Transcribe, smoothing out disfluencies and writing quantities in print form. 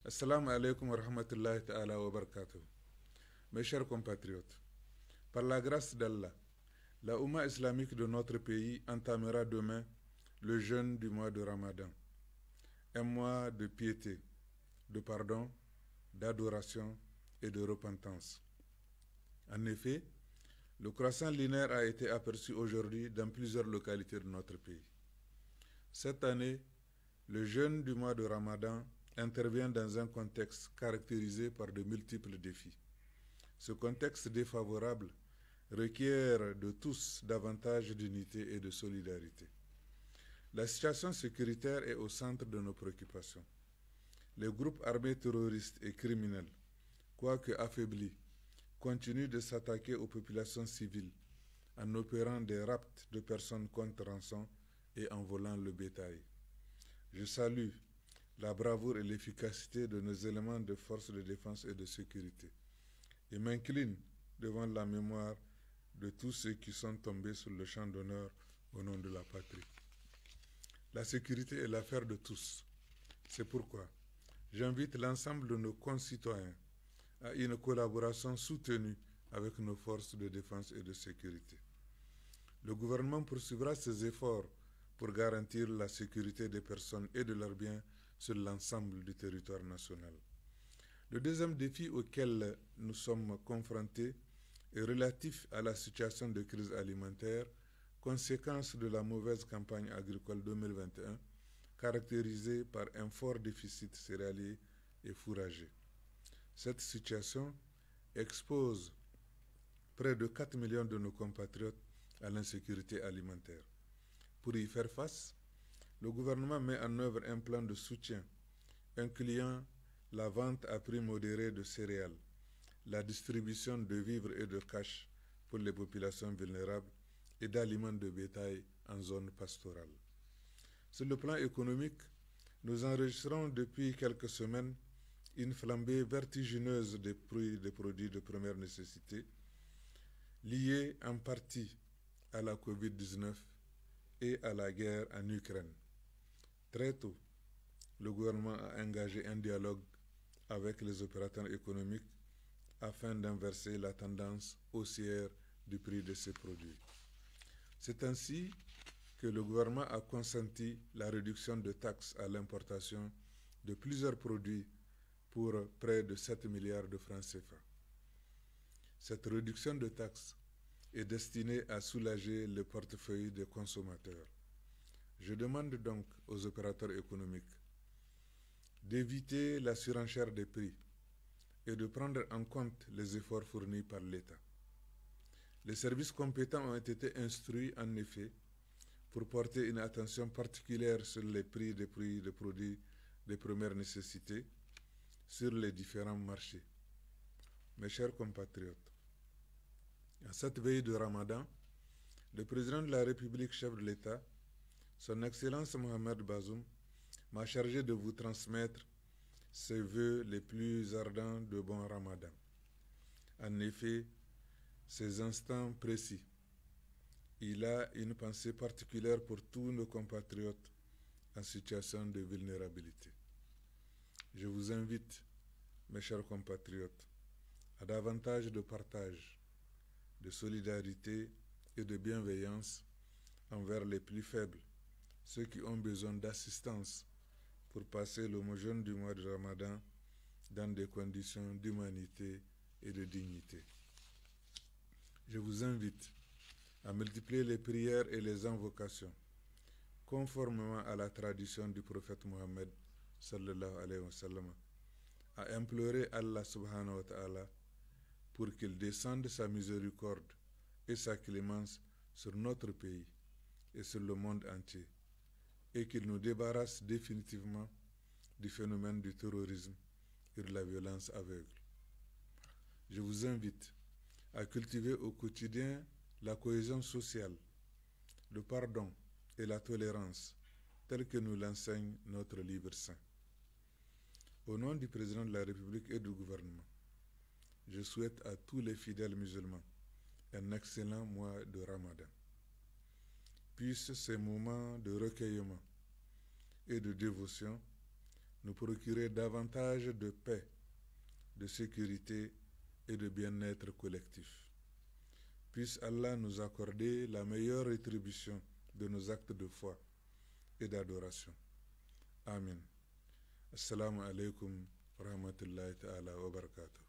Assalamu alaikum wa rahmatullahi ta'ala wa barakatuh. Mes chers compatriotes, par la grâce d'Allah, la Oumma islamique de notre pays entamera demain le jeûne du mois de Ramadan, un mois de piété, de pardon, d'adoration et de repentance. En effet, le croissant lunaire a été aperçu aujourd'hui dans plusieurs localités de notre pays. Cette année, le jeûne du mois de Ramadan intervient dans un contexte caractérisé par de multiples défis. Ce contexte défavorable requiert de tous davantage d'unité et de solidarité. La situation sécuritaire est au centre de nos préoccupations. Les groupes armés terroristes et criminels, quoique affaiblis, continuent de s'attaquer aux populations civiles en opérant des rapts de personnes contre rançon et en volant le bétail. Je salue la bravoure et l'efficacité de nos éléments de force de défense et de sécurité et m'incline devant la mémoire de tous ceux qui sont tombés sur le champ d'honneur au nom de la patrie. La sécurité est l'affaire de tous. C'est pourquoi j'invite l'ensemble de nos concitoyens à une collaboration soutenue avec nos forces de défense et de sécurité. Le gouvernement poursuivra ses efforts pour garantir la sécurité des personnes et de leurs biens sur l'ensemble du territoire national. Le deuxième défi auquel nous sommes confrontés est relatif à la situation de crise alimentaire, conséquence de la mauvaise campagne agricole 2021, caractérisée par un fort déficit céréalier et fourrager. Cette situation expose près de 4 millions de nos compatriotes à l'insécurité alimentaire. Pour y faire face, le gouvernement met en œuvre un plan de soutien, incluant la vente à prix modéré de céréales, la distribution de vivres et de cash pour les populations vulnérables et d'aliments de bétail en zone pastorale. Sur le plan économique, nous enregistrons depuis quelques semaines une flambée vertigineuse des prix des produits de première nécessité, liée en partie à la COVID-19 et à la guerre en Ukraine. Très tôt, le gouvernement a engagé un dialogue avec les opérateurs économiques afin d'inverser la tendance haussière du prix de ces produits. C'est ainsi que le gouvernement a consenti la réduction de taxes à l'importation de plusieurs produits pour près de 7 milliards de francs CFA. Cette réduction de taxes est destinée à soulager le portefeuille des consommateurs. Je demande donc aux opérateurs économiques d'éviter la surenchère des prix et de prendre en compte les efforts fournis par l'État. Les services compétents ont été instruits, en effet, pour porter une attention particulière sur les prix des produits de première nécessité sur les différents marchés. Mes chers compatriotes, à cette veille de Ramadan, le président de la République, chef de l'État, Son Excellence Mohamed Bazoum, m'a chargé de vous transmettre ses vœux les plus ardents de bon Ramadan. En effet, ces instants précis, il a une pensée particulière pour tous nos compatriotes en situation de vulnérabilité. Je vous invite, mes chers compatriotes, à davantage de partage, de solidarité et de bienveillance envers les plus faibles, ceux qui ont besoin d'assistance pour passer le jeûne du mois de Ramadan dans des conditions d'humanité et de dignité. Je vous invite à multiplier les prières et les invocations, conformément à la tradition du prophète Mohammed sallallahu alayhi wa sallam, à implorer Allah subhanahu wa ta'ala pour qu'il descende sa miséricorde et sa clémence sur notre pays et sur le monde entier, et qu'il nous débarrasse définitivement du phénomène du terrorisme et de la violence aveugle. Je vous invite à cultiver au quotidien la cohésion sociale, le pardon et la tolérance, tels que nous l'enseigne notre livre saint. Au nom du président de la République et du gouvernement, je souhaite à tous les fidèles musulmans un excellent mois de Ramadan. Puissent ces moments de recueillement et de dévotion nous procurer davantage de paix, de sécurité et de bien-être collectif. Puisse Allah nous accorder la meilleure rétribution de nos actes de foi et d'adoration. Amen. Assalamu alaikum wa rahmatullahi ta'ala wa barakatuh.